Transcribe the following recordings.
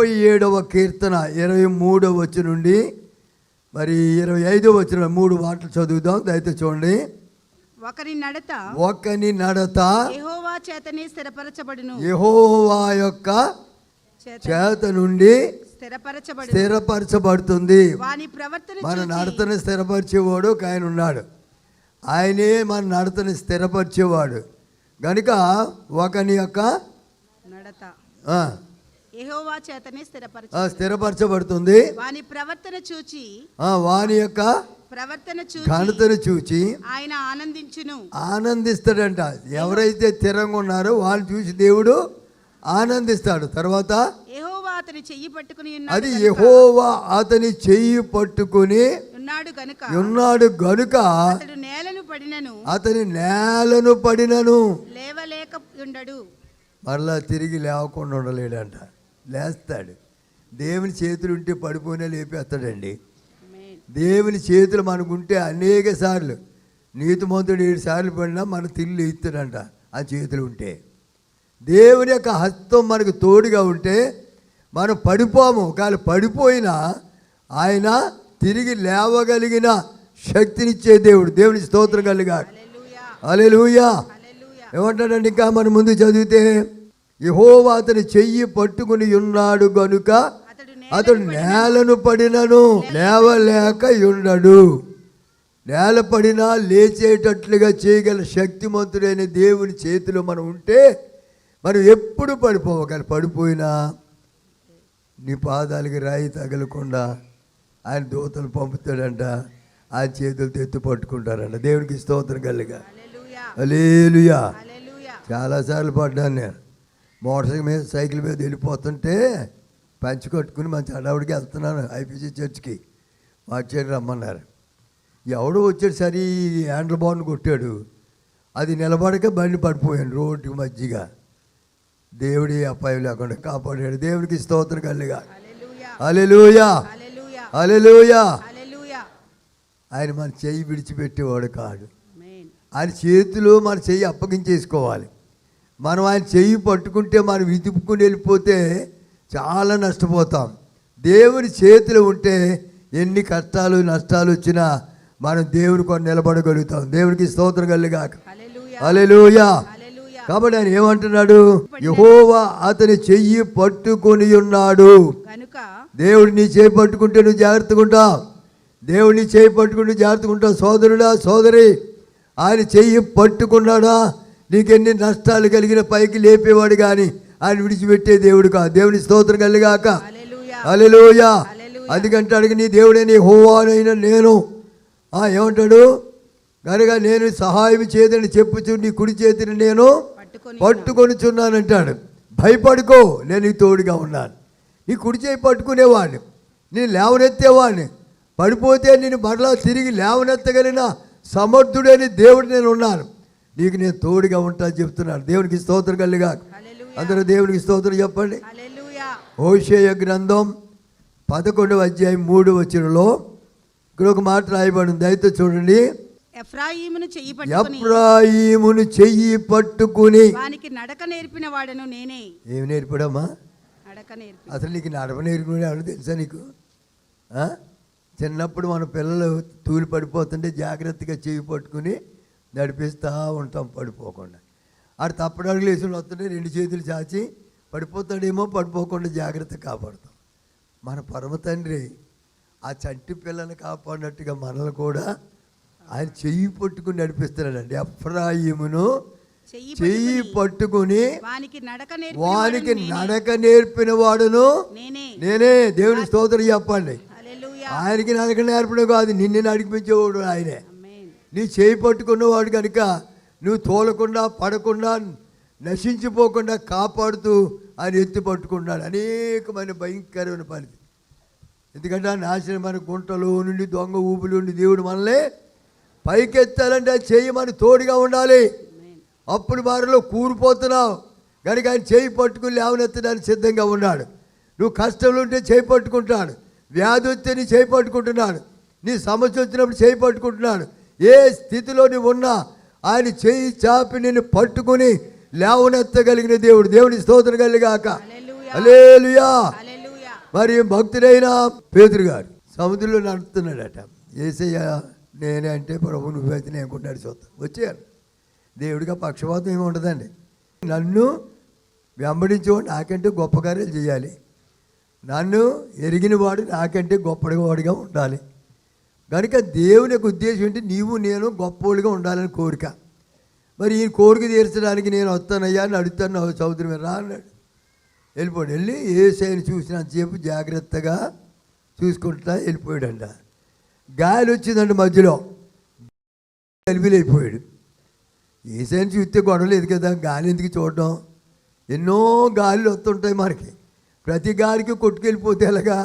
37వ కీర్తన 23వ వచనం నుండి మరి 25వ వచనం 3 మాటలు చదువుదాం. దయచేసి చూడండి. ఒకని నడత యెహోవా చేతనే స్థిరపరచబడును. యెహోవా యొక్క చేత నుండి స్థిరపరచబడుతుంది. మన నడతను స్థిరపరిచేవాడు ఒక ఆయన ఉన్నాడు. ఆయనే మన నడతను స్థిరపరిచేవాడు. గనుక ఒకని యొక్క నడత యెహోవా చేతనే స్థిరపరచబడుతుంది. వాని ప్రవర్తన చూచి వాని యొక్క ఘనతను చూచి ఆయన ఆనందిస్తాడంట. ఎవరైతే స్థిరంగా ఉన్నారో వాళ్ళు చూసి దేవుడు ఆనందిస్తాడు. తర్వాత అది యెహోవా అతని చెయ్యి పట్టుకుని ఉన్నాడు గనుక అతని నేలను పడినను లేవలేక ఉండడు. మరలా తిరిగి లేవకుండా ఉండలేడంట. లేస్తాడు. దేవుని చేతులు ఉంటే పడిపోయినా లేపేస్తాడండి. దేవుని చేతులు మనకుంటే అనేక సార్లు, నీతిమంతుడు 7 సార్లు పడినా మన తిల్లు ఇస్తాడంట ఆ చేతులు ఉంటే. దేవుని యొక్క హస్తం మనకు తోడుగా ఉంటే మనం పడిపోము. కానీ పడిపోయినా ఆయన తిరిగి లేవగలిగిన శక్తినిచ్చే దేవుడు. దేవుని స్తోత్రం కలిగాడు. హల్లెలూయా. ఏమంటాడండి ఇంకా మనం ముందు చదివితే, యెహోవా అతని చెయ్యి పట్టుకుని ఉన్నాడు గనుక అతడు నేలను పడినను లేవలేక ఉండడు. నేల పడినా లేచేటట్లుగా చేయగల శక్తిమంతుడైన దేవుని చేతిలో మనం ఉంటే మనం ఎప్పుడు పడిపోవాలి. పడిపోయినా నీ పాదాలకి రాయి తగలకుండా ఆయన దూతలు పంపుతాడంట. ఆ చేతులతో ఎత్తు పట్టుకుంటారంట. దేవునికి స్తోత్రం కలిగా. హల్లెలూయా. చాలాసార్లు పడ్డాను నేను. మోటార్ మీద సైకిల్ మీద వెళ్ళిపోతుంటే పంచి కట్టుకుని మంచి హడావుడికి వెళ్తున్నాను ఐపీసీ చర్చ్కి. వచ్చాడు రమ్మన్నారు. ఎవడో వచ్చాడు, సరి హ్యాండిల్ బార్ని కొట్టాడు. అది నిలబడక బండి పడిపోయాను రోడ్డుకి మధ్యగా. దేవుడి అపాయం లేకుండా కాపాడాడు. దేవునికి స్తోత్రం కలిగా. హల్లెలూయా. హల్లెలూయా. ఆయన మన చెయ్యి విడిచిపెట్టేవాడు కాదు. ఆయన చేతిలో మన చెయ్యి అప్పగించేసుకోవాలి. మనం ఆయన చెయ్యి పట్టుకుంటే మనం వితుపుకుని వెళ్ళిపోతే చాలా నష్టపోతాం. దేవుని చేతిలో ఉంటే ఎన్ని కష్టాలు నష్టాలు వచ్చినా మనం దేవుని కొన్ని నిలబడగలుగుతాం. దేవునికి స్తోత్రం కలిగాక. హల్లెలూయా. కాబట్టి ఆయన ఏమంటున్నాడు? యెహోవా అతని చెయ్యి పట్టుకొని ఉన్నాడు. దేవుడు నీ చేయి పట్టుకుంటే నువ్వు జాగ్రత్తగా ఉంటావు. దేవుడు నీ చేయి పట్టుకుంటే జాగ్రత్తగా ఉంటావు. సోదరుడా సోదరి, ఆయన చెయ్యి పట్టుకున్నాడా నీకెన్ని నష్టాలు కలిగిన పైకి లేపేవాడు కానీ ఆయన విడిచిపెట్టే దేవుడు కాదు. దేవుని స్తోత్రం కలిగాక. హల్లెలూయా. అందుకంటే అడిగి నీ దేవుడైన యెహోవానైనా నేను ఏమంటాడు? కనుక నేను సహాయం చేయదని చెప్పుచు నీ కుడి చేతిని నేను పట్టుకొనిచున్నానంటాడు. భయపడుకో, నేను నీ తోడుగా ఉన్నాను. నీ కుడి చేయి పట్టుకునేవాడిని, నేను లేవనెత్తేవాడిని. పడిపోతే నేను మరలా తిరిగి లేవనెత్తగలిగిన సమర్థుడైన దేవుడు నేను ఉన్నాను. నీకు నేను తోడుగా ఉంటా చెప్తున్నాను. దేవునికి స్తోత్రం కలిగా. అందరూ దేవునికి స్తోత్రం చెప్పండి. హోషేయ గ్రంథం 11వ అధ్యాయం 3వ వచనంలో ఇక్కడ ఒక మాట రాయబడింది. అయితే చూడండి. ఎఫ్రాయిమును చెయ్యి పట్టుకుని వానికి నడక నేర్పిన వాడను నేనే. ఏమి నేర్పడమ్మా? నడక నేర్పి. అసలు నీకు నడక నేర్పిన ఎవరు తెలుసా నీకు? చిన్నప్పుడు మన పిల్లలు తూలి పడిపోతుంటే జాగ్రత్తగా చెయ్యి పట్టుకుని నడిపిస్తూ ఉంటాం పడిపోకుండా. ఆడు తప్పుడు అడుగులు వేసి వస్తుంటే 2 చేతులు చాచి పడిపోతాడేమో, పడిపోకుండా జాగ్రత్త కాపాడుతాం. మన పరమ తండ్రి ఆ చంటి పిల్లల్ని కాపాడినట్టుగా మనల్ని కూడా ఆయన చెయ్యి పట్టుకుని నడిపిస్తున్నాడండి. ఎఫ్రాయిమును చెయ్యి పట్టుకుని వానికి నడక నేర్పిన వాడును నేనే. దేవుని స్తోత్రం చెప్పండి. ఆయనకి నడక నేర్పడం కాదు, నిన్ను నడిపించేవాడు ఆయనే. నీ చేయి పట్టుకున్నవాడు కనుక నువ్వు తోలకుండా పడకుండా నశించిపోకుండా కాపాడుతూ ఆయన ఎత్తి పట్టుకున్నాడు. అనేకమైన భయంకరమైన పని. ఎందుకంటే నాశనమైన గుంటలో నుండి దొంగ ఊపులు నుండి దేవుడు మనల్ని పైకెత్తాలంటే చేయి మన తోడుగా ఉండాలి. అప్పుడు వారిలో కూరిపోతున్నావు కనుక ఆయన చేయి పట్టుకుని లేవనెత్తడానికి సిద్ధంగా ఉన్నాడు. నువ్వు కష్టంలో ఉంటే చేయి పట్టుకుంటాడు, వ్యాధి వస్తే నీ చేయి పట్టుకుంటున్నాడు, నీ సమస్య వచ్చినప్పుడు చేయి పట్టుకుంటున్నాడు. ఏ స్థితిలో నువ్వు ఉన్నా ఆయన చేయి చాపి నిన్ను పట్టుకుని లేవనెత్తగలిగిన దేవుడు. దేవుని స్తోత్రం కలిగాక. హల్లెలూయా. మరి భక్తుడైన పేతురు గారు సముద్రంలో నడుపుతున్నాడట. యేసయ్య నేనే అంటే ప్రభు నువ్వైతే నేను అనుకుంటాడు. చూద్దాం వచ్చారు. దేవుడిగా పక్షపాతం ఏమి ఉండదండి. నన్ను వెంబడించేవాడు నాకంటే గొప్ప కార్యాలు చేయాలి, నన్ను ఎరిగిన వాడు నాకంటే గొప్పవాడిగా ఉండాలి. కనుక దేవుని యొక్క ఉద్దేశం ఏంటి? నీవు నేను గొప్పవాడిగా ఉండాలని కోరిక. మరి ఈ కోరిక తీర్చడానికి నేను వస్తానయ్యా అని అడుగుతాను. సముద్రం రా అన్నాడు. వెళ్ళిపోయాడు. వెళ్ళి యేసయ్యని చూసినంతసేపు జాగ్రత్తగా చూసుకుంటా వెళ్ళిపోయాడంట. గాలి వచ్చిందండి, మధ్యలో కలిపిలైపోయాడు. యేసయ్యని చూస్తే గొడవ లేదు కదా, గాలి ఎందుకు చూడడం? ఎన్నో గాలిలు వస్తుంటాయి మనకి, ప్రతి గాలికి కొట్టుకెళ్ళిపోతే ఎలాగా?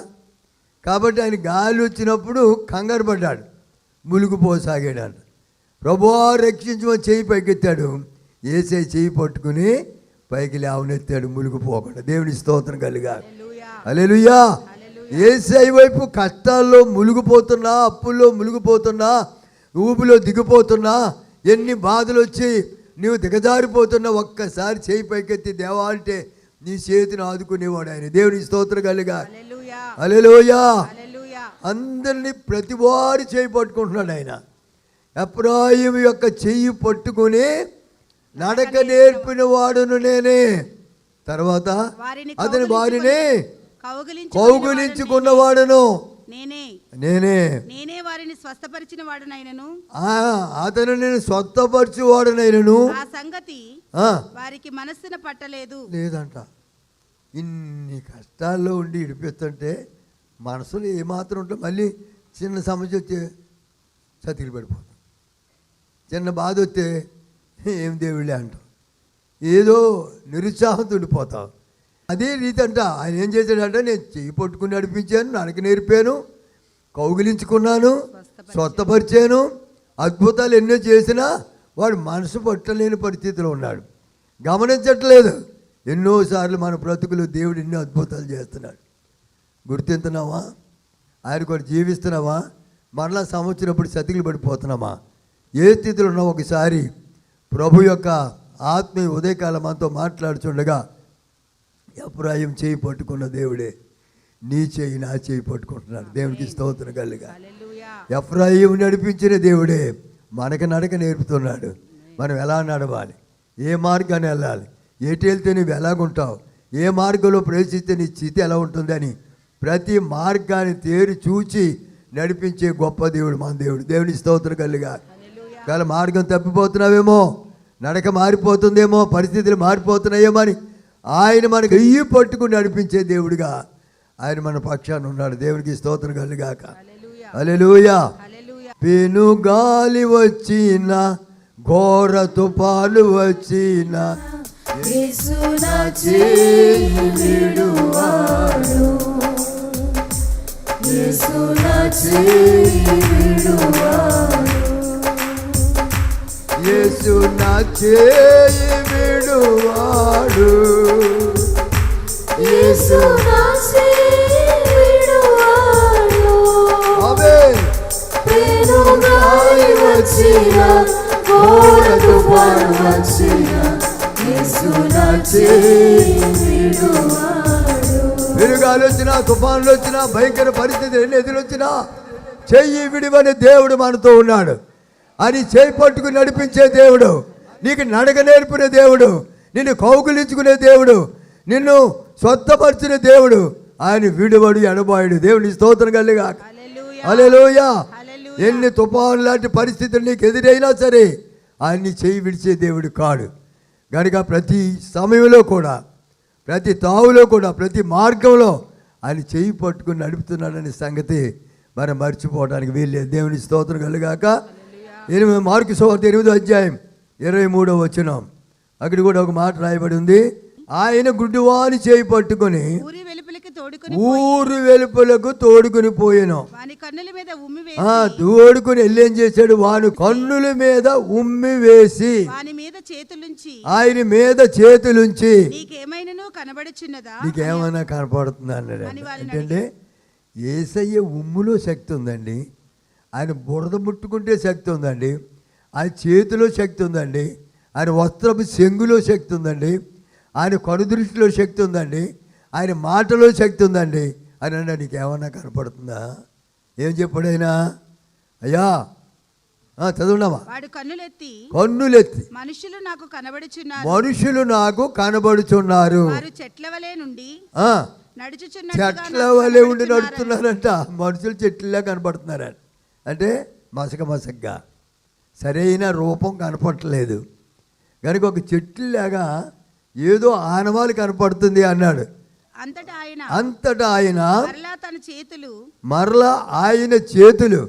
కాబట్టి ఆయన గాలి వచ్చినప్పుడు కంగారు పడ్డాడు, మునిగిపోసాగాడు అంట. ప్రభువా రక్షించమని చెయ్యి పైకెత్తాడు. యేసయ్య చెయ్యి పట్టుకుని పైకి లేవనెత్తాడు, మునిగిపోకుండా. దేవుని స్తోత్రం కలిగాడు. హల్లెలూయా. యేసయ్య వైపు కష్టాల్లో మునిగిపోతున్నా, అప్పుల్లో మునిగిపోతున్నా, ఊపిలో దిగిపోతున్నా, ఎన్ని బాధలు వచ్చి నీవు దిగజారిపోతున్నా, ఒక్కసారి చేయి పైకెత్తి దేవా అంటే నీ చేతిని ఆదుకునేవాడు ఆయన. దేవుని స్తోత్రం కలిగా. హల్లెలూయా. అందరినీ ప్రతి వారి చేయి పట్టుకుంటున్నాడు ఆయన. ఎఫ్రాయిము యొక్క చెయ్యి పట్టుకుని నడక నేర్పిన వాడును నేనే. తర్వాత అతని వారిని కౌగిలించుకున్నవాడును నేనే. వారిని స్వస్థపరిచిన వాడునైనను, అతను నేను స్వస్థపరచువాడునైనను, ఆ సంగతి వారికి మనస్సున పట్టలేదు. లేదంట. ఇన్ని కష్టాల్లో ఉండి ఇడిపిస్తుంటే మనసులో ఏమాత్రం ఉంటే మళ్ళీ చిన్న సమస్య వచ్చే చతికిలు పడిపోతాం, చిన్న బాధ వస్తే ఏం దేవుళ్ళే అంటాం, ఏదో నిరుత్సాహంతో ఉండిపోతాం. అదే రీతి అంట. ఆయన ఏం చేశాడంటే నేను చెయ్యి పట్టుకుని నడిపించాను, నడక నేర్పాను, కౌగిలించుకున్నాను, స్వస్థపరిచాను, అద్భుతాలు ఎన్నో చేసినా వాడు మనసు పట్టలేని పరిస్థితిలో ఉన్నాడు, గమనించట్లేదు. ఎన్నోసార్లు మన బ్రతుకులు దేవుడు ఎన్నో అద్భుతాలు చేస్తున్నాడు, గుర్తింటున్నావా? ఆయన కూడా జీవిస్తున్నావా? మరలా సంవత్సరప్పుడు సతికిలు పడిపోతున్నామా? ఏ స్థితిలో ఉన్నావు? ఒకసారి ప్రభు యొక్క ఆత్మీయ ఉదయకాలం మనతో మాట్లాడుచుండగా ఎఫ్రాయిం చేయి పట్టుకున్న దేవుడే నీ చేయి నా చేయి పట్టుకుంటున్నాడు. దేవునికి స్తోత్రం కలుగా. ఎఫ్రాయిం నడిపించిన దేవుడే మనకి నడక నేర్పుతున్నాడు. మనం ఎలా నడవాలి, ఏ మార్గాన్ని వెళ్ళాలి, ఎటు వెళ్తే నువ్వు ఎలాగుంటావు, ఏ మార్గంలో ప్రవేశిస్తే నీ స్థితి ఎలా ఉంటుందని ప్రతి మార్గాన్ని తేరి చూచి నడిపించే గొప్ప దేవుడు మన దేవుడు. దేవుని స్తోత్రం కలుగా. కానీ మార్గం తప్పిపోతున్నావేమో, నడక మారిపోతుందేమో, పరిస్థితులు మారిపోతున్నాయేమో అని ఆయన మనకు ఎయ్యి పట్టుకుని నడిపించే దేవుడిగా ఆయన మన పక్షాన ఉన్నాడు. దేవునికి స్తోత్రం కలుగాక. హల్లెలూయా. పెను గాలి వచ్చిన, ఘోర తుఫాను వచ్చిన, యేసు నా చేయి విడువాడు, యేసు నా చేయి విడువాడు, యేసు నా చేయి విడువాడు, యేసు నా చేయి విడువాడు. ఆమేన్. పెను గాలి వచ్చిన, ఘోర తుఫాను వచ్చిన, యేసు నా చేయి విడువాడు. పెనుగాలి వచ్చినా, తుఫానులు వచ్చినా, భయంకర పరిస్థితి ఎన్ని ఎదురొచ్చినా చెయ్యి విడివని దేవుడు మనతో ఉన్నాడు. అని చేయి పట్టుకుని నడిపించే దేవుడు, నీకు నడక నేర్పిన దేవుడు, నిన్ను కౌగులించుకునే దేవుడు, నిన్ను స్వస్థపరిచిన దేవుడు. ఆయన విడువడు, ఎడబాయుడు. దేవుని స్తోత్రం కలిగా. హల్లెలూయా. ఎన్ని తుఫాను లాంటి పరిస్థితులు నీకు ఎదురైనా సరే ఆయన్ని చేయి విడిచే దేవుడు కాడు. కనుక ప్రతి సమయంలో కూడా, ప్రతి తావులో కూడా, ప్రతి మార్గంలో ఆయన చేయి పట్టుకుని నడుపుతున్నాడనే సంగతి మనం మర్చిపోవడానికి వీల్లేదు. దేవుని స్తోత్రం కలుగాక. మార్కు సువార్త 8వ అధ్యాయం 23వ వచనం, అక్కడ కూడా ఒక మాట రాయబడి ఉంది. ఆయన గుడ్డివాని చేయి పట్టుకొని ఊరు వెలుపలకు తోడుకుని పోయాను. తోడుకుని వెళ్ళి ఏం చేశాడు? వాని కన్నుల మీద ఉమ్మి వేసి ఆయన మీద చేతులుంచి నీకేమైనా కనపడుతుందా అన్నాడు. ఏంటంటే యేసయ్య ఉమ్ములో శక్తి ఉందండి, ఆయన బురద ముట్టుకుంటే శక్తి ఉందండి, ఆయన చేతిలో శక్తి ఉందండి, ఆయన వస్త్రపు చెంగులో శక్తి ఉందండి, ఆయన కనుదృష్టిలో శక్తి ఉందండి, ఆయన మాటలో శక్తి ఉందండి, అని అన్నా, నీకేమన్నా కనపడుతుందా? ఏం చెప్పాడైనా? అయ్యా చదువున్నావా? వాడు కన్నులెత్తి మనుషులు నాకు కనబడుచున్నారు, వారు చెట్ల వలె ఉండి నడుస్తున్నారంట. మనుషులు చెట్లలా కనపడుతున్నారని అంటే మసకగా సరైన రూపం కనపడలేదు కనుక ఒక చెట్లులాగా ఏదో ఆనవాలు కనపడుతుంది అన్నాడు. అంతటా ఆయన మరలా ఆయన చేతులు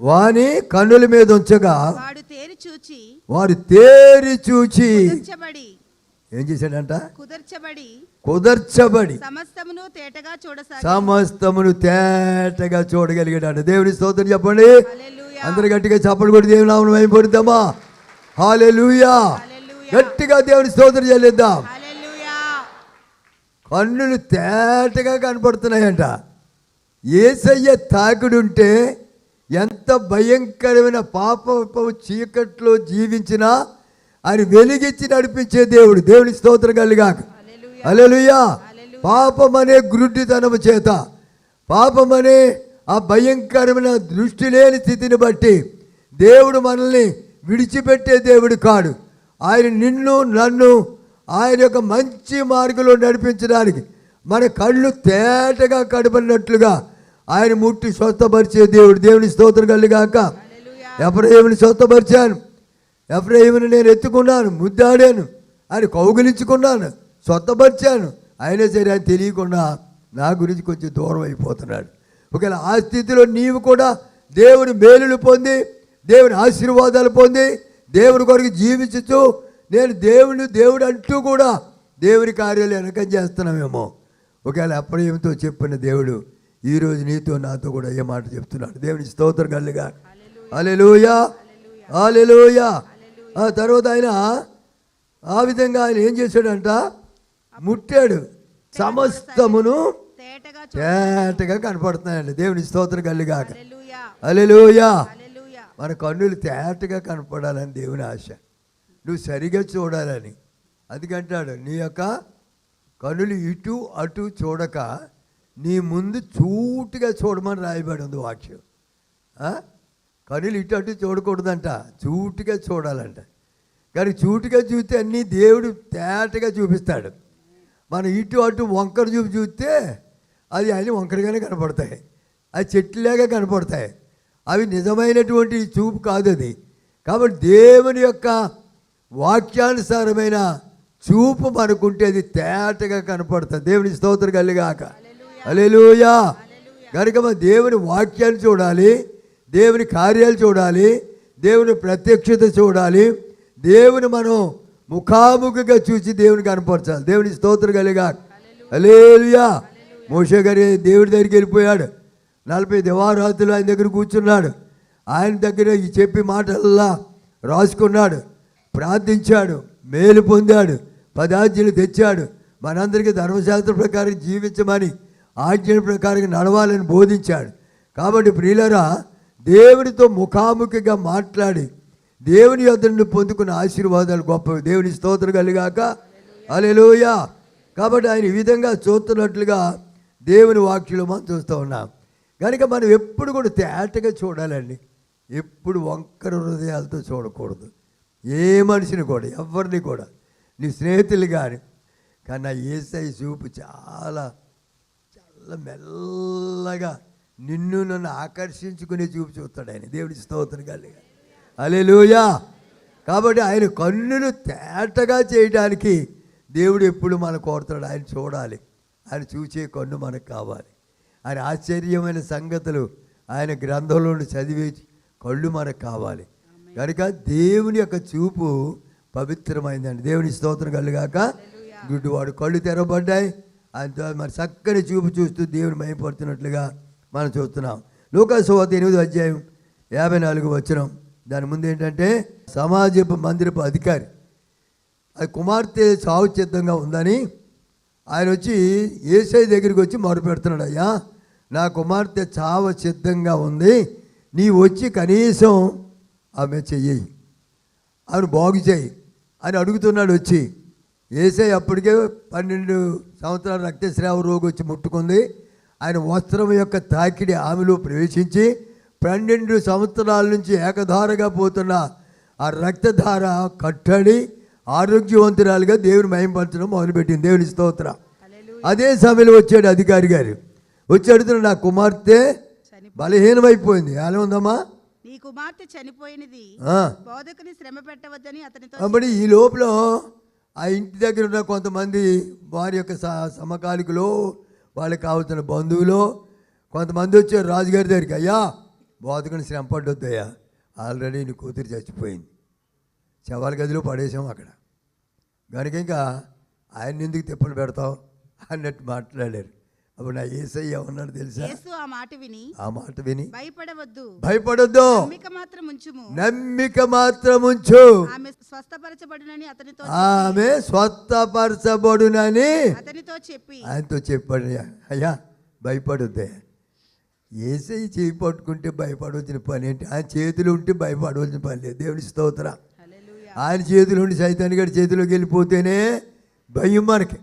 వాని కన్నుల మీద ఉంచగా వారు తేరి చూచి ఏం చేశాడంట? కుదర్చబడి సమస్తమును తేటగా చూడగలిగాడు. దేవుని స్తోత్రం చెప్పండి. అందరు గట్టిగా చప్పట్లు కొట్టి దేవుని నామమున మహిమ పొందుదామా? హల్లెలూయా. గట్టిగా దేవుని స్తోత్రం చెల్లిద్దాం. కన్నులు తేటగా కనపడుతున్నాయంట. యేసయ్య తాకుడుంటే ఎంత భయంకరమైన పాపపు చీకట్లో జీవించినా ఆయన వెలిగించి నడిపించే దేవుడు. దేవుని స్తోత్రం కలుగాక. హల్లెలూయా. పాపమనే గురుడితనము చేత, పాపమనే ఆ భయంకరమైన దృష్టి లేని స్థితిని బట్టి దేవుడు మనల్ని విడిచిపెట్టే దేవుడు కాడు. ఆయన నిన్ను నన్ను ఆయన యొక్క మంచి మార్గంలో నడిపించడానికి మన కళ్ళు తేటగా కనబడినట్లుగా ఆయన ముట్టి స్వస్థపరిచే దేవుడు. దేవుని స్తోత్రం కలుగాక. ఎఫ్రాయిముని స్వస్థపరిచాను, ఎఫ్రాయిముని నేను ఎత్తుకున్నాను, ముద్దాడాను, ఆయన కౌగిలించుకున్నాను, స్వస్థపరిచాను. అయినా సరే ఆయన తెలియకుండా నా గురించి కొంచెం దూరం అయిపోతున్నాడు. ఒకవేళ ఆ స్థితిలో నీవు కూడా దేవుని మేలులు పొంది, దేవుని ఆశీర్వాదాలు పొంది, దేవుని కొరకు జీవించుతూ నేను దేవుడు అంటూ కూడా దేవుని కార్యాలు వెనకం చేస్తున్నామేమో. ఒకవేళ ఎఫ్రాయిముతో చెప్పిన దేవుడు ఈరోజు నీతో నాతో కూడా ఏ మాట చెప్తున్నాడు. దేవుని స్తోత్రం కలుగా. హల్లెలూయా, హల్లెలూయా. ఆ తర్వాత ఆయన ఆ విధంగా ఆయన ఏం చేశాడంట? ముట్టాడు, సమస్తమును తేటగా కనపడుతున్నాయండి. దేవుని స్తోత్రం కలుగాక. హల్లెలూయా. మన కన్నులు తేటగా కనపడాలని దేవుని ఆశ. నువ్వు సరిగా చూడాలని. అందుకంటాడు, నీ యొక్క కన్నులు ఇటు అటు చూడక నీ ముందు చూటుగా చూడమని రాయబడి ఉంది వాక్యం. కన్నులు ఇటు అటు చూడకూడదంట, చూటుగా చూడాలంట. కానీ చూటుగా చూస్తే అన్నీ దేవుడు తేటగా చూపిస్తాడు. మనం ఇటు అటు వంకర చూపు చూస్తే అది అన్ని వంకరగానే కనపడతాయి, అది చెట్లులాగా కనపడతాయి. అవి నిజమైనటువంటి చూపు కాదు అది. కాబట్టి దేవుని యొక్క వాక్యానుసారమైన చూపు మనకుంటే అది తేటగా కనపడుతుంది. దేవుని స్తోత్రం కలుగాక. హల్లెలూయా. కనుక మనం దేవుని వాక్యాన్ని చూడాలి, దేవుని కార్యాలు చూడాలి, దేవుని ప్రత్యక్షత చూడాలి, దేవుని మనం ముఖాముఖిగా చూసి దేవుని కనపరచాలి. దేవుని స్తోత్రం కలుగాక. హల్లెలూయా. మోషే గారి దేవుడి దగ్గరికి వెళ్ళిపోయాడు. 40 దివారాత్రులు ఆయన దగ్గర కూర్చున్నాడు. ఆయన దగ్గర ఈ చెప్పి మాటల్లా రాసుకున్నాడు, ప్రార్థించాడు, మేలు పొందాడు, 10 ఆజ్ఞలు తెచ్చాడు. మనందరికీ ధర్మశాస్త్ర ప్రకారం జీవించమని, ఆజ్ఞల ప్రకారం నడవాలని బోధించాడు. కాబట్టి ప్రియులారా, దేవునితో ముఖాముఖిగా మాట్లాడి దేవుని యొద్ద నుండి పొందుకున్న ఆశీర్వాదాలు గొప్పవి. దేవుని స్తోత్రం కలుగాక. హల్లెలూయా. కాబట్టి ఆయన ఈ విధంగా చూస్తున్నట్లుగా దేవుని వాక్యంలో మనం చూస్తూ ఉన్నాం. కనుక మనం ఎప్పుడు కూడా తేటగా చూడాలండి. ఎప్పుడు వంకర హృదయాలతో చూడకూడదు. ఏ మనిషిని కూడా, ఎవరిని కూడా, నీ స్నేహితులు కానీ. కానీ నా యేసయ్య చూపు చాలా చాలా మెల్లగా నిన్ను నన్ను ఆకర్షించుకునే చూపు చూస్తాడు ఆయన. దేవుడి స్తోత్రం కలిగా. హల్లెలూయా. కాబట్టి ఆయన కన్నును తేటగా చేయడానికి దేవుడు ఎప్పుడు మనం కోరుతాడు. ఆయన చూడాలి, ఆయన చూసే కన్ను మనకు కావాలి. ఆయన ఆశ్చర్యమైన సంగతులు ఆయన గ్రంథంలో చదివే కళ్ళు మనకు కావాలి. కనుక దేవుని యొక్క చూపు పవిత్రమైందండి. దేవుని స్తోత్రం కలుగాక. గుడ్డివాడు కళ్ళు తెరవబడ్డాయి. ఆయనతో మరి చక్కని చూపు చూస్తూ దేవుని మహిమపడుతున్నట్లుగా మనం చూస్తున్నాం. లూకా సువార్త 8వ అధ్యాయం 54వ వచనం. దాని ముందు ఏంటంటే, సమాజపు మందిరపు అధికారి అది కుమార్తె చావు సిద్ధంగా ఉందని ఆయన వచ్చి యేసయ్య దగ్గరికి వచ్చి మొరపెడుతున్నాడు. అయ్యా, నా కుమార్తె చావ సిద్ధంగా ఉంది, నీ వచ్చి కనీసం ఆమె చెయ్యి, ఆమెను బాగు చేయి అని అడుగుతున్నాడు. వచ్చి యేసయ్య అప్పటికే 12 సంవత్సరాల రక్తస్రావ రోగి వచ్చి ముట్టుకుంది. ఆయన వస్త్రం యొక్క తాకిడి ఆమెలో ప్రవేశించి 12 సంవత్సరాల నుంచి ఏకధారగా పోతున్న ఆ రక్తధార కట్టడి ఆరోగ్యవంతురాలుగా దేవుని మహిమపరచడం మొదలుపెట్టింది. దేవుని స్తోత్రం. అదే సమయంలో వచ్చాడు అధికారి గారు. వచ్చి అడుగుతున్న, నా కుమార్తె బలహీనమైపోయింది. ఎలా ఉందమ్మా? నీ కుమార్తె చనిపోయినది, బోధకుని శ్రమ పెట్టవద్దని అతనితో. కాబట్టి ఈ లోపల ఆ ఇంటి దగ్గర ఉన్న కొంతమంది వారి యొక్క సమకాలికులు, వాళ్ళకి కావాల్సిన బంధువులు కొంతమంది వచ్చారు రాజుగారి దగ్గరికి. అయ్యా, బోధకుని శ్రమ పడ్డొద్దయ్యా, ఆల్రెడీ నీ కూతురు చచ్చిపోయింది, శవాల గదిలో పడేసాం అక్కడ, కనుక ఇంకా ఆయన ఎందుకు తిప్పలు పెడతావు అన్నట్టు మాట్లాడారు. అప్పుడు నా యేసయ్య ఉన్నాడు తెలుసా? ఆ మాట విని భయపడొద్దు, నమ్మిక మాత్రం ఉంచు, ఆమె స్వస్థపరచబడునని ఆయనతో చెప్పాడు. అయ్యా, భయపడొద్దే. యేసయ్య చేయి పట్టుకుంటే భయపడవలసిన పని ఏంటి? ఆయన చేతులు ఉంటే భయపడవలసిన పని లేదు. దేవుని స్తోత్రం. ఆయన చేతులు ఉండి సైతాన్ గారి చేతిలోకి వెళ్ళిపోతేనే భయం మనకి.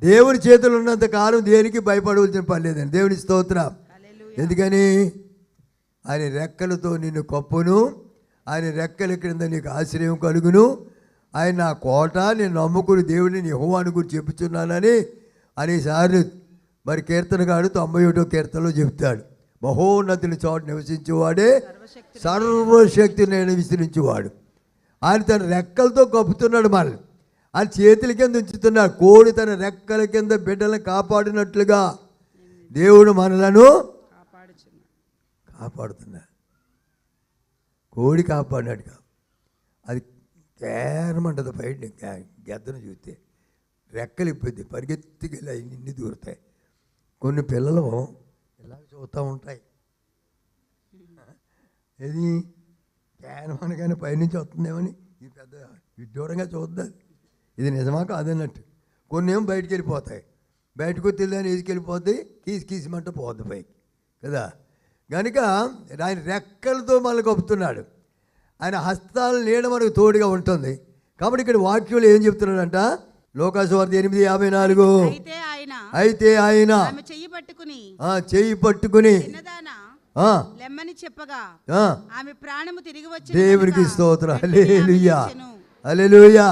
దేవుని చేతులు ఉన్నంత కాలం దేనికి భయపడవలసిన పని లేదండి. దేవుని స్తోత్రం. ఎందుకని? ఆయన రెక్కలతో నిన్ను కప్పును, ఆయన రెక్కల క్రింద నీకు ఆశ్రయం కలుగును, ఆయన నా కోట, నేను నమ్ముకుని దేవుడిని యెహోవాను గురించి చెప్పుచున్నానని అనేసార్లు మరి కీర్తనగాడు 91వ కీర్తనలో చెప్తాడు. మహోన్నతుని చోట నివసించేవాడే సర్వశక్తిని విస్తరించేవాడు. ఆయన తన రెక్కలతో కప్పుతున్నాడు మనల్ని, ఆయన చేతుల కింద ఉంచుతున్నాడు. కోడి తన రెక్కల కింద బిడ్డలను కాపాడినట్లుగా దేవుడు మనలను కాపాడుతున్నాడు. కోడి కాపాడినట్టుగా అది కేరమంటది బయట గెద్దను చూస్తే, రెక్కలు ఇప్పుద్ది, పరిగెత్తికెళ్ళి ఇన్ని దూరుతాయి. కొన్ని పిల్లలు ఇలా చూస్తూ ఉంటాయి, ఏది కేనమనగానే పైనుంచి వస్తుందేమని ఈ పెద్ద విడ్డూరంగా చూద్దాం, ఇది నిజమా కాదన్నట్టు. కొన్ని ఏమో బయటికి వెళ్ళిపోతాయి, బయటకు తెలియని తీసుకెళ్ళిపోతాయి, కీసిమంట పోద్ది పైకి కదా. కనుక ఆయన రెక్కలతో మనల్ని కప్పుతున్నాడు, ఆయన హస్తాల నీడ మనకు తోడుగా ఉంటుంది. కాబట్టి ఇక్కడ వాక్యంలో ఏం చెప్తున్నాడంట? లోకాసువార్త 8:54, అయితే ఆయన చెయ్యి పట్టుకుని లెమ్మని చెప్పగా ఆమె ప్రాణము తిరిగి వచ్చి. దేవునికి స్తోత్రం. హల్లెలూయా, హల్లెలూయా.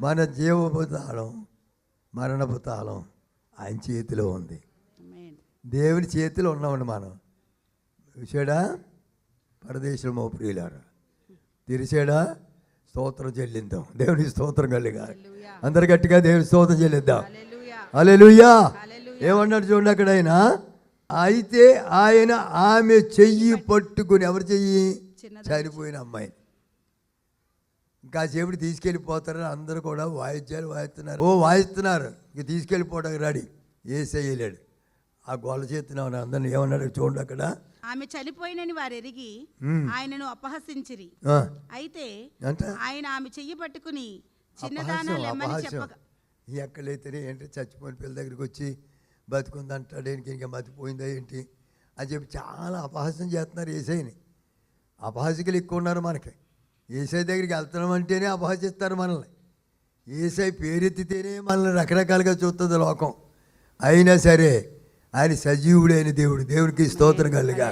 మన జీవపు తాళం, మరణపు తాళం ఆయన చేతిలో ఉంది. దేవుని చేతిలో ఉన్నామండి మనం. చూసాడా? పరదేశం మో ప్రియులారా, తెరిచాడా? స్తోత్రం చెల్లిద్దాం. దేవునికి స్తోత్రం కలిగా అందరు గట్టిగా దేవుని స్తోత్రం చెల్లిద్దాం. హల్లెలూయా. ఏమన్నాడు చూడండి అక్కడ ఆయన, అయితే ఆయన ఆమె చెయ్యి పట్టుకుని, ఎవరి చెయ్యి? చనిపోయిన అమ్మాయిని. ఇంకా సేపుడు తీసుకెళ్ళిపోతారని అందరూ కూడా వాయిద్యాలు వాయిస్తున్నారు. వాయిస్తున్నారు, ఇంక తీసుకెళ్ళిపోవడానికి రెడీ. యేసయ్యలేడు. ఆ గోల చేస్తున్నాను అందరిని. ఏమన్నాడు చూడండి అక్కడ, ఆమె చనిపోయినని వారు ఎరిగి ఆయనను అపహసించిరి. అయితే ఆయన ఆమె చెయ్యి పట్టుకుని చిన్నదానా లెమ్మని చెప్పగా. ఎక్కడైతేనే ఏంటి, చచ్చిపోయిన పిల్ల దగ్గరికి వచ్చి బతుకుందంటాడు, ఇంకా మతిపోయిందా ఏంటి అని చెప్పి చాలా అపహాస్యం చేస్తున్నారు యేసయ్యని. అపహాసికలు ఎక్కువ ఉన్నారు మనకి. యేసయ్య దగ్గరికి వెళ్తున్నామంటేనే అపహసిస్తారు మనల్ని. యేసయ్య పేరెత్తితేనే మనల్ని రకరకాలుగా చూస్తుంది లోకం. అయినా సరే ఆయన సజీవుడైన దేవుడు. దేవుడికి స్తోత్రం కలుగా.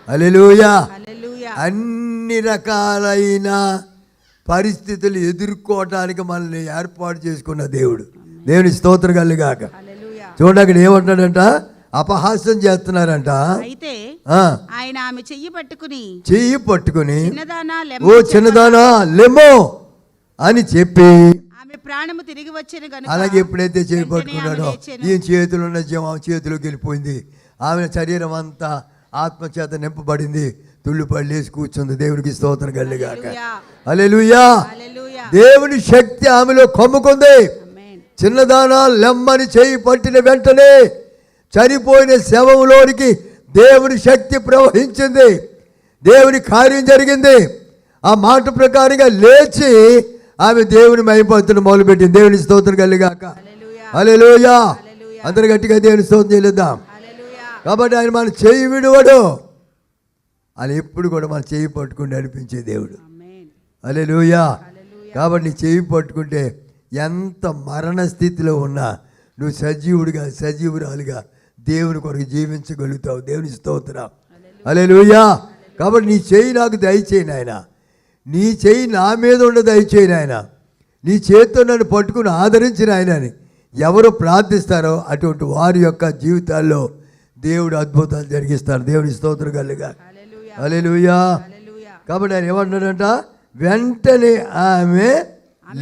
హల్లెలూయా. అన్ని రకాలైన పరిస్థితులు ఎదుర్కోవటానికి మనల్ని ఏర్పాటు చేసుకున్న దేవుడు. దేవుని స్తోత్రం కలుగాక. చూడండి అక్కడ ఏమంటాడంట, అపహాస్యం చేస్తున్నారంట. అయితే ఆయన ఆమె చెయ్యి పట్టుకుని ఓ చిన్నదానా లెమ్మో అని చెప్పి ఆమె ప్రాణము తిరిగి వచ్చిన గనుక. అలాగే ఎప్పుడైతే చేయి పట్టుకున్నాడో ఈయన చేతులు ఉన్న జీవం ఆమె చేతిలోకి వెళ్ళిపోయింది. ఆమె శరీరం అంతా ఆత్మచేత నింపబడింది, తుళ్ళు పళ్ళేసి కూర్చుంది. దేవునికి స్తోత్రం కలుగాక. హల్లెలూయా. దేవుని శక్తి ఆమెలో కమ్ముకుంది. చిన్నదానా లెమ్మని చేయి పట్టిన వెంటనే చనిపోయిన శవంలోనికి దేవుని శక్తి ప్రవహించింది, దేవుని కార్యం జరిగింది. ఆ మాట ప్రకారంగా లేచి ఆమె దేవుని మహిమపరచడం మొదలుపెట్టింది. దేవుని స్తోత్రం కలుగాక. హల్లెలూయా. అందరు గట్టిగా దేవుని స్తోత్రం చెల్లిద్దాం. కాబట్టి ఆయన మన చేయి విడువడు, ఆయన ఎప్పుడు కూడా మన చేయి పట్టుకుని నడిపించే దేవుడు. హల్లెలూయా. కాబట్టి నీ చేయి పట్టుకుంటే ఎంత మరణ స్థితిలో ఉన్నా నువ్వు సజీవుడిగా సజీవురాలుగా దేవుని కొరకు జీవించగలుగుతావు. దేవుని స్తోత్రం. హల్లెలూయా. కాబట్టి నీ చేయి నాకు దయచేయి నాయన, నీ చేయి నా మీద ఉండ దయచేయి నాయన, నీ చేతితో నన్ను పట్టుకుని ఆదరించిన ఆయన అని ఎవరు ప్రార్థిస్తారో అటువంటి వారి యొక్క జీవితాల్లో దేవుడు అద్భుతాలు జరిగిస్తారు. దేవుని స్తోత్రం కలుగా. హల్లెలూయా. కాబట్టి ఆయన ఏమంటున్నాడంట, వెంటనే ఆమె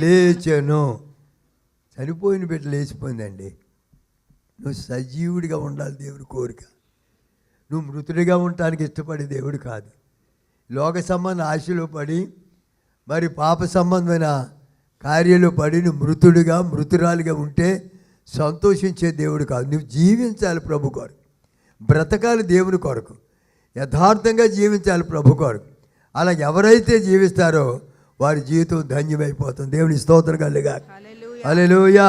లేచెను. చనిపోయిన బిడ్డ లేచిపోయిందండి. నువ్వు సజీవుడిగా ఉండాలి దేవుడి కోరిక. నువ్వు మృతుడిగా ఉండటానికి ఇష్టపడే దేవుడు కాదు. లోక సంబంధ ఆశలో పడి మరి పాప సంబంధమైన కార్యాలు పడి నువ్వు మృతుడిగా మృతురాలిగా ఉంటే సంతోషించే దేవుడు కాదు. నువ్వు జీవించాలి ప్రభు కొరకు, బ్రతకాలి దేవుని కొరకు, యథార్థంగా జీవించాలి ప్రభు కొరకు. అలా ఎవరైతే జీవిస్తారో వారి జీవితం ధన్యమైపోతుంది. దేవుని స్తోత్రం కలుగా. హల్లెలూయా.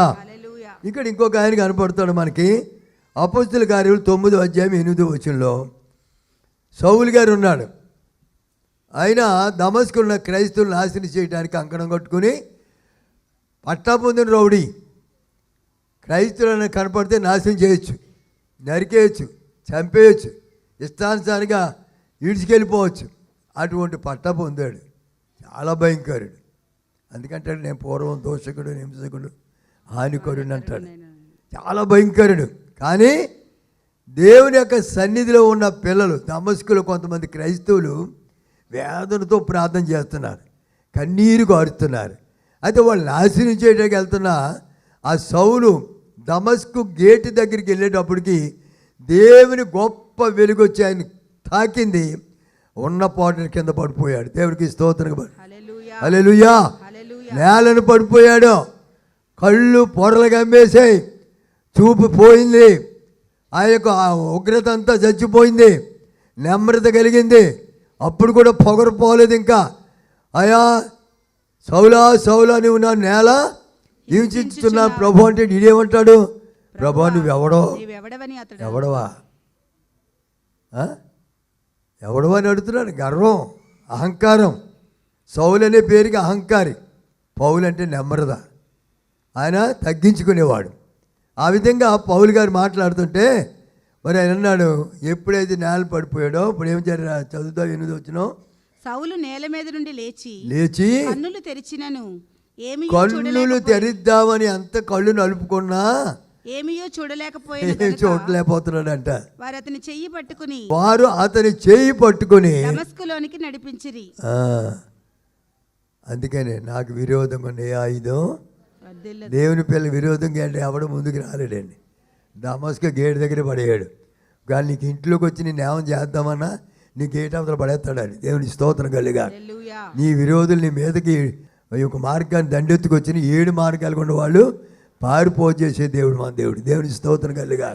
ఇక్కడ ఇంకొక ఆయన కనపడతాడు మనకి. అపోస్తలుల కార్యాలు 9వ అధ్యాయం 8వ వచనంలో సౌలు గారు ఉన్నాడు. ఆయన దమస్కులో ఉన్న క్రైస్తవులను నాశనం చేయడానికి కంకణం కట్టుకుని పట్టా పొందిన రౌడీ. క్రైస్తవులను కనపడితే నాశనం చేయొచ్చు, నరికేయచ్చు, చంపేయచ్చు, ఇష్టానుసారిగా ఈడ్చుకెళ్ళిపోవచ్చు. అటువంటి పట్టా పొందాడు. చాలా భయంకరుడు. అందుకంటే నేను పూర్వం దోషకుడు, హింసకుడు, హానికరుడు అంటాడు. చాలా భయంకరుడు. కానీ దేవుని యొక్క సన్నిధిలో ఉన్న పిల్లలు దమస్కులో కొంతమంది క్రైస్తవులు వేదనతో ప్రార్థన చేస్తున్నారు, కన్నీరు కారుతున్నారు. అయితే వాళ్ళు నాశనం చేయడానికి వెళ్తున్న ఆ సౌలు దమస్కు గేటు దగ్గరికి వెళ్ళేటప్పటికి దేవుని గొప్ప వెలుగు వచ్చి ఆయన తాకింది. ఉన్న పాటల కింద పడిపోయాడు. దేవుడికి స్తోత్రం. హల్లెలూయా. నేలను పడిపోయాడు. కళ్ళు పొరలు గమ్మేసాయి, చూపు పోయింది, ఆ యొక్క ఉగ్రత అంతా చచ్చిపోయింది, నెమ్మది కలిగింది. అప్పుడు కూడా పొగరు పోలేదు. ఇంకా అయా సౌలా సౌలా నువ్వు నా నేల హింసించుతున్నా ప్రభు అంటే నేనేమంటాడు, ప్రభు నువ్వెవడో, ఎవడవా ఎవడవా అని అడుగుతున్నాడు. గర్వం, అహంకారం. సౌలు అనే పేరుకి అహంకారి, పౌలు అంటే నెమ్మరద. ఆయన తగ్గించుకునేవాడు. ఆ విధంగా పౌలు గారు మాట్లాడుతుంటే మరి ఆయన అన్నాడు, ఎప్పుడైతే నేల పడిపోయాడో ఇప్పుడు ఏం జరిగిన చదువుతా 8వ వచనం. సౌలు నేల మీద నుండి లేచి కన్నులు తెరిచినను కన్నులు తెరిద్దామని అంత కళ్ళు నలుపుకున్నా ఏమియో చూడలేకపోతున్నాడంట. వారు అతని చెయ్యి పట్టుకుని దమస్కులోనికి నడిపించిరి. అందుకనే నాకు విరోధంగా ఏ ఆయుధం దేవుని పిల్ల విరోధంగా అంటే ఎవడు ముందుకు రాలేడండి. దమస్కు గేట్ దగ్గర పడేయాడు. కానీ నీకు ఇంట్లోకి వచ్చి నేను ఏమని చేద్దామన్నా నీ గేట్ అవతల పడేస్తాడని. దేవుని స్తోత్రం కలిగా. నీ విరోధులు నీ మీదకి ఒక మార్గాన్ని దండెత్తుకొచ్చిన 7 మార్గాలు ఉన్న వాళ్ళు పారిపోచేసే దేవుడు మన దేవుడు. దేవుని స్తోత్రం కలిగా.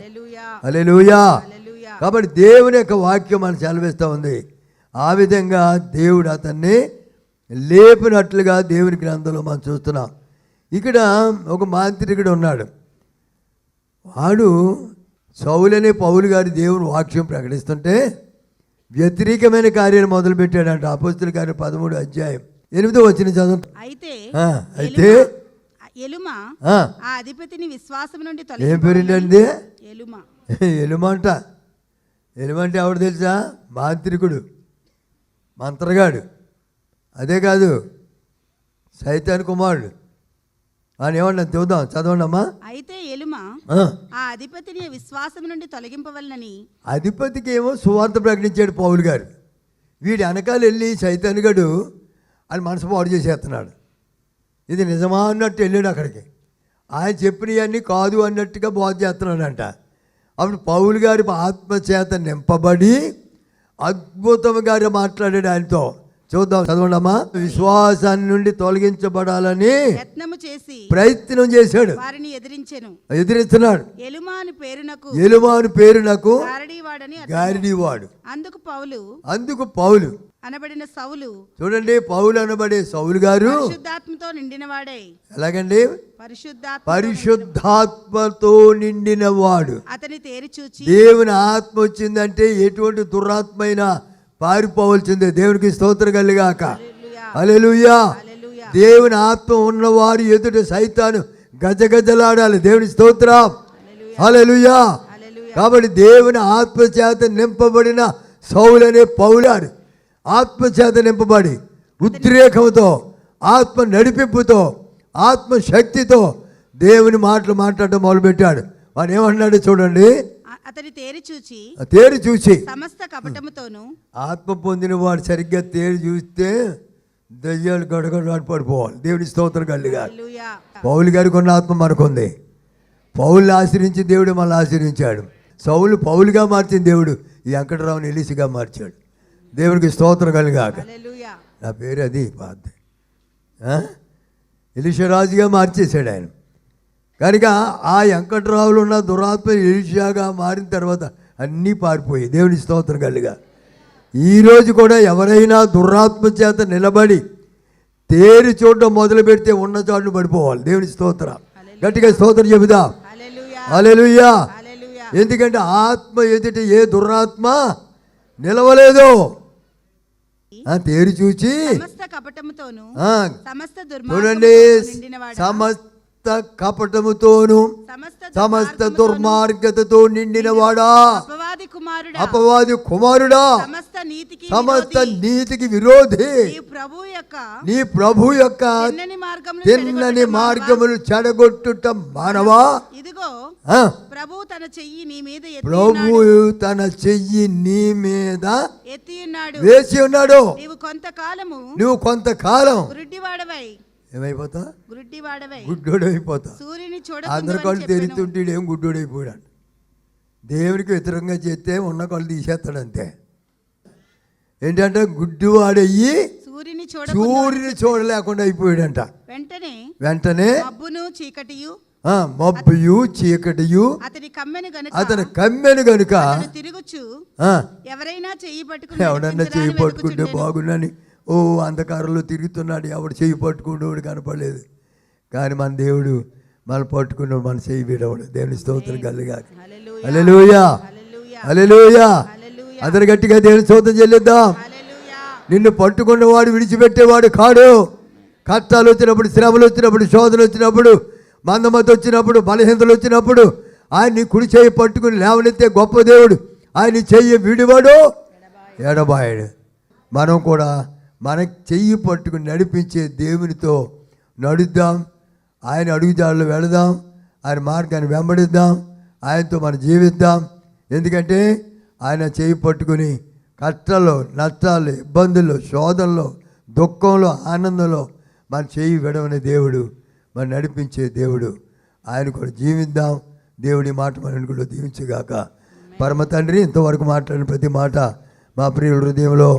హల్లెలూయా. కాబట్టి దేవుని యొక్క వాక్యం మనం సెలవిస్తూ ఉంది. ఆ విధంగా దేవుడు అతన్ని లేపినట్లుగా దేవుని గ్రంథంలో మనం చూస్తున్నాం. ఇక్కడ ఒక మాంత్రికుడు ఉన్నాడు. వాడు సౌలనే పౌలు గారి దేవుని వాక్యం ప్రకటిస్తుంటే వ్యతిరేకమైన కార్యాలు మొదలుపెట్టాడంట. అపోస్తలుల కార్యం 13వ అధ్యాయం 8వ వచనం చదువు. అయితే ఎలుమ ఆ అధిపతిని విశ్వాసం నుండి ఏం పేరిండండి? ఎలుమ ఎలుమంటే ఎవడు తెలుసా? మాంత్రికుడు, మంత్రగాడు. అదే కాదు, సైతాన్ కుమారుడు అని ఏమన్నా చూద్దాం, చదవండి అమ్మా. అయితే ఎలుమ ఆ అధిపతిని విశ్వాసం నుండి తొలగింపవలనని అధిపతికి ఏమో సువార్త ప్రకటించాడు పౌలు గారు. వీడి వెనకాల వెళ్ళి సైతాన్ గడు అని మనసు పాడు చేసేస్తున్నాడు. ఇది నిజమా అన్నట్టు వెళ్ళాడు అక్కడికి. ఆయన చెప్పినవన్నీ కాదు అన్నట్టుగా బోధ చేస్తున్నాడంట. అప్పుడు పౌలు గారి ఆత్మచేత నింపబడి అద్భుతంగా మాట్లాడాడు ఆయనతో. చూద్దాం, చదవండమ్మా. విశ్వాసాన్ని నుండి తొలగించబడాలని ప్రయత్నం చేశాడు, వారిని ఎదిరిస్తున్నాడు. ఎలుమాను పేరునకు గారడీవాడు. అందుకు పౌలు అనబడిన సౌలు, చూడండి, పౌలు అనబడే సౌలు గారు పరిశుద్ధాత్మతో నిండినవాడే. ఎలాగండి? పరిశుద్ధాత్మతో నిండినవాడు. అతని తేరి చూచి దేవుని ఆత్మ వచ్చిందంటే ఎటువంటి దురాత్మైనా పారిపోవలసిందే. దేవునికి స్తోత్రం కలుగాక. హల్లెలూయా. దేవుని ఆత్మ ఉన్నవారు ఎదుట సైతాను గజగజలాడాలి. దేవుని స్తోత్రం, హల్లెలూయా. కాబట్టి దేవుని ఆత్మ చేత నింపబడిన సౌలనే పౌలారు ఆత్మ చేత నింపబడి ఉద్రేకంతో, ఆత్మ నడిపింపుతో, ఆత్మ శక్తితో దేవుని మాటలు మాట్లాడటం మొదలుపెట్టాడు. వాడు ఏమన్నాడు చూడండి, అతని తేరి చూసి సమస్త కపటముతోను. ఆత్మ పొందిన వాడు సరిగ్గా తేరి చూస్తే దయ్యాలు గడగడ పడిపోవాలి. దేవుని స్తోత్రం కలిగా. పౌలు గారికి ఉన్న ఆత్మ మనకుంది. పౌలు ఆశ్రయించి దేవుడు మళ్ళీ ఆశ్రయించాడు. సౌలు పౌలుగా మార్చిన దేవుడు ఈ వెంకటరావుని ఎలీసిగా మార్చాడు. దేవునికి స్తోత్రం కలిగాక. నా పేరు అది పాత ఎలీషారాజుగా మార్చేశాడు ఆయన. కనుక ఆ వెంకటరావులు ఉన్న దురాత్మ ఎలీషాగా మారిన తర్వాత అన్నీ పారిపోయాయి. దేవుని స్తోత్రం కలిగా. ఈరోజు కూడా ఎవరైనా దురాత్మ చేత నిలబడి తేరి చూడడం మొదలు పెడితే ఉన్న చోటును పడిపోవాలి. దేవుని స్తోత్రం, గట్టిగా స్తోత్రం చెబుదాం. హల్లెలూయా. ఎందుకంటే ఆత్మ ఎదుట ఏ దురాత్మ నిలవలేదు. తేరి చూచి చూడండి, సమస్త కపటముతోను సమస్త దుర్మార్గతతో నిండినవాడా, అపవాది కుమారుడా, సమస్త నీతికి విరోధి, నీ ప్రభు యొక్క తిన్నని మార్గములు చెడగొట్టుట మానవా. ప్రభు తన చెయ్యి నీ మీద ఎత్తి ఉన్నాడు, వేసి ఉన్నాడు. నువ్వు కొంతకాలం ఏమైపోతా, గుడ్డోడు అయిపోతా. అందరి కళ్ళు తెరుతుంటే ఏం గుడ్డోడు అయిపోయాడు. దేవునికి వ్యతిరేకంగా చేస్తే ఉన్న కళ్ళు తీసేస్తాడు అంతే. ఏంటంటే గుడ్డివాడయ్యి సూర్యుని చూడలేకుండా అయిపోయాడంట. వెంటనే మబ్బుయు చీకటియు అతని కమ్మెను గనుక ఎవరైనా చెయ్యి పట్టుకుంటే బాగుందని అంధకారంలో తిరుగుతున్నాడు. ఎవడు చెయ్యి పట్టుకునేవాడు కనపడలేదు. కానీ మన దేవుడు మన పట్టుకున్నాడు, మన చెయ్యి విడవడు. దేవుని స్తోత్రం కలిగాక. హల్లెలూయా, హల్లెలూయా. అందరు గట్టిగా దేవుని స్తోత్రం చెల్లిద్దాం. నిన్ను పట్టుకున్నవాడు విడిచిపెట్టేవాడు కాడు. కష్టాలు వచ్చినప్పుడు, శ్రమలు వచ్చినప్పుడు, శోధనలు వచ్చినప్పుడు, మందమతి వచ్చినప్పుడు, బలహీనతలు వచ్చినప్పుడు ఆయన నీ కుడి చెయ్యి పట్టుకుని లేవనెత్తే గొప్ప దేవుడు. ఆయన చెయ్యి విడివాడు, ఎడబాయడు. మనం కూడా మన చెయ్యి పట్టుకుని నడిపించే దేవునితో నడుద్దాం. ఆయన అడుగుదారులు వెళదాం. ఆయన మార్గాన్ని వెంబడిద్దాం. ఆయనతో మనం జీవిద్దాం. ఎందుకంటే ఆయన చెయ్యి పట్టుకుని కష్టాల్లో, నష్టాలు, ఇబ్బందుల్లో, శోధనలో, దుఃఖంలో, ఆనందంలో మన చెయ్యి విడవని దేవుడు, మనం నడిపించే దేవుడు. ఆయన కూడా జీవిద్దాం. దేవుడి మాట మన కూడా దీవించగాక. పరమ తండ్రి, ఇంతవరకు మాట్లాడిన ప్రతి మాట మా ప్రియుల హృదయంలో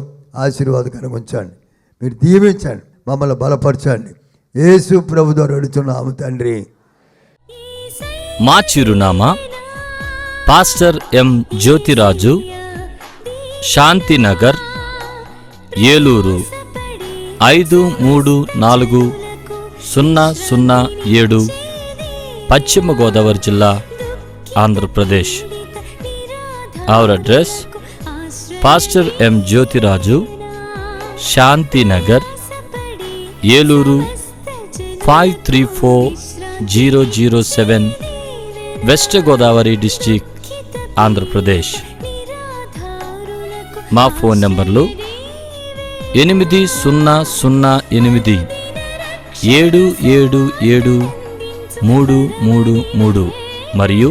ఆశీర్వాదకరంగా ఉంచండి. మీరు దీవించండి, మమ్మల్ని బలపరచండి. యేసు ప్రభు ద్వారా అడుగుతున్నాము తండ్రి. మా చిరునామా పాస్టర్ ఎం జ్యోతిరాజు, శాంతినగర్, ఏలూరు 534007, పశ్చిమ గోదావరి జిల్లా, Andhra Pradesh. Our address: pastor M Jyothiraju, Shantinagar, Eluru 534007, west Godavari district, Andhra Pradesh. మా ఫోన్ నంబర్లు 8007773333 మరియు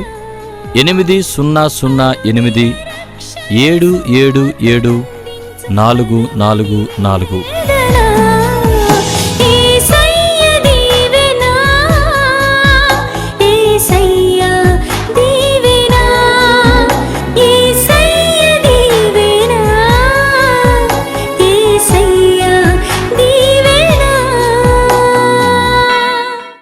800877774444.